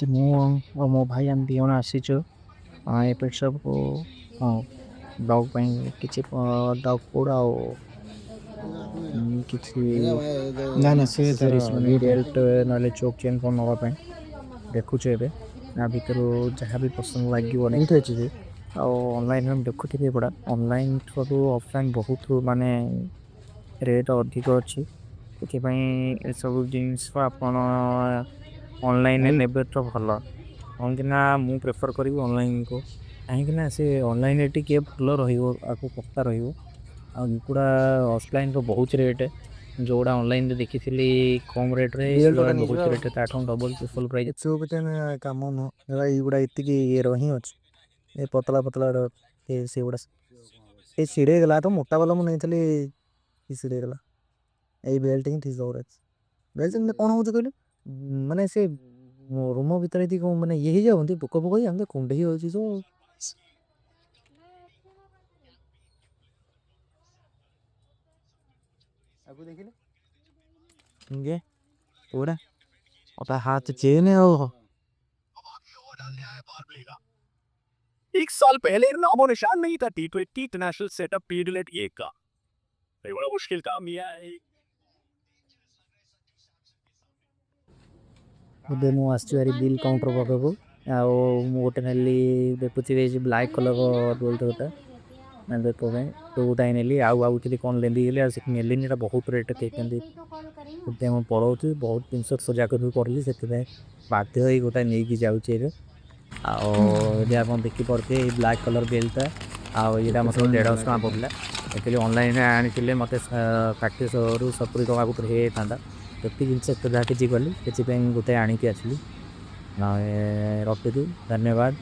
ମୁଁ ମୋ ଭାଇ ଆମେ ଦି ଜଣ ଆସିଛୁ ଏପଟ ସବୁ ହଁ ଡଗ୍ ପାଇଁ କିଛି ଡଗ୍ ଫୁଡ୍ ଆଉ କିଛି ନା ନା ସେ ତାର ଇଏଟା ବେଲ୍ଟ ନହେଲେ ଚୋକ୍ ଚେନ୍ କ'ଣ ନେବା ପାଇଁ ଦେଖୁଛୁ ଏବେ। ୟା ଭିତରୁ ଯାହା ବି ପସନ୍ଦ ଲାଗିବ ଏମିତି ଅଛି ଯେ ଆଉ ଅନଲାଇନ୍ରେ ମୁଁ ଦେଖୁଥିଲି ଏଗୁଡ଼ା ଅନଲାଇନ୍ ଠାରୁ ଅଫଲାଇନ୍ ବହୁତ ମାନେ ରେଟ୍ ଅଧିକ ଅଛି। ସେଥିପାଇଁ ଏସବୁ ଜିନିଷ ଆପଣ ଅନଲାଇନ୍ରେ ନେବେ ତ ଭଲ। କାହିଁକିନା ମୁଁ ପ୍ରିଫର୍ କରିବି ଅନଲାଇନ୍କୁ। କାହିଁକିନା ସେ ଅନଲାଇନ୍ରେ ଟିକେ ଭଲ ରହିବ ଆକୁ ଶସ୍ତା ରହିବ। ଆଉ ଏଗୁଡ଼ା ଅଫଲାଇନ୍ର ବହୁତ ରେଟ୍। ଯେଉଁଗୁଡ଼ା ଅନଲାଇନ୍ରେ ଦେଖିଥିଲି କମ୍ ରେଟ୍ରେ ରିଏଲ୍ଟା ଏଗୁଡ଼ା ନେଇଯିବା ବହୁତ ଆଉ ରେଟ୍ ତାଠୁ ଡବଲ୍ ଟ୍ରିପଲ୍ ପ୍ରାଇସ୍। ଏସବୁ ଭିତରେ କାମ ନୁହଁ। ଏଇଗୁଡ଼ା ଏତିକି ଇଏର ହିଁ ଅଛି ଏ ପତଳା ପତଳା ସେଗୁଡ଼ା ଏ ଛିଡ଼େଇ ହେଇଗଲା ତ ମୋଟା ବାଲା ମୁଁ ନେଇଥିଲି ଛିଡ଼େଇ ହେଇଗଲା। ଏଇ ବେଲ୍ଟ ହିଁ ଠିକ୍ ହେବ। ବେଲ୍ଟ କ'ଣ ହେଉଛି କହିଲେ ମାନେ ସେ ରୁମ ଭିତରେ ଯଦି ମାନେ ଇଏ ହେଇଯାଆନ୍ତି ପୋକ ହେଇଯାଆନ୍ତି କୁଣ୍ଡେଇ ହେଉଛି ସବୁ। ଆକୁ ଦେଖିଲେ ये पूरा और हाथ चेन है वो। एक साल पहले नामो निशान नहीं था T20 इंटरनेशनल सेटअप पीडीएलेट ये का। ये बड़ा मुश्किल काम ये है। ଏବେ ମୁଁ ଆସିଛି ଭାରି ବିଲ୍ କାଉଣ୍ଟର ପାଖକୁ। ଆଉ ମୁଁ ଗୋଟେ ନେଲି ଦେଖୁଥିବେ ସେ ବ୍ଲାକ୍ କଲର୍ ବେଲ୍ଟ ଗୋଟେ ଦେଖିବା ପାଇଁ ତ ଗୋଟାଏ ନେଲି। ଆଉ ଭାବୁଥିଲି କ'ଣ ନେଲି ହେଲେ ଆଉ ସେଠି ନେଲିନି। ଏଇଟା ବହୁତ ରେଟ୍ ଦେଇଛନ୍ତି। ସେଥିପାଇଁ ମୁଁ ପଳଉଛି ବହୁତ ଜିନିଷ ସଜା କରିକି କରିଲି ସେଥିପାଇଁ ବାଧ୍ୟ ହେଇ ଗୋଟାଏ ନେଇକି ଯାଉଛି ଏବେ। ଆଉ ଏବେ ଆପଣ ଦେଖିପାରୁଥିବେ ଏଇ ବ୍ଲାକ୍ କଲର୍ ବେଲ୍ଟଟା ଆଉ ଏଇଟା ମୋତେ 150 ଟଙ୍କା ପଡ଼ିଲା। ଆକ୍ଚୁଆଲି ଅନଲାଇନ୍ରେ ଆଣିଥିଲେ ମୋତେ 60ରୁ 70 ଟଙ୍କା ଭିତରେ ହେଇଯାଇଥାନ୍ତା। ଏତିକି ଜିନିଷ ଏତେ ଯାହା କିଛି କଲି ସେଥିପାଇଁ ଗୋଟେ ଆଣିକି ଆସିଲି। ରଖୁଛି ଧନ୍ୟବାଦ।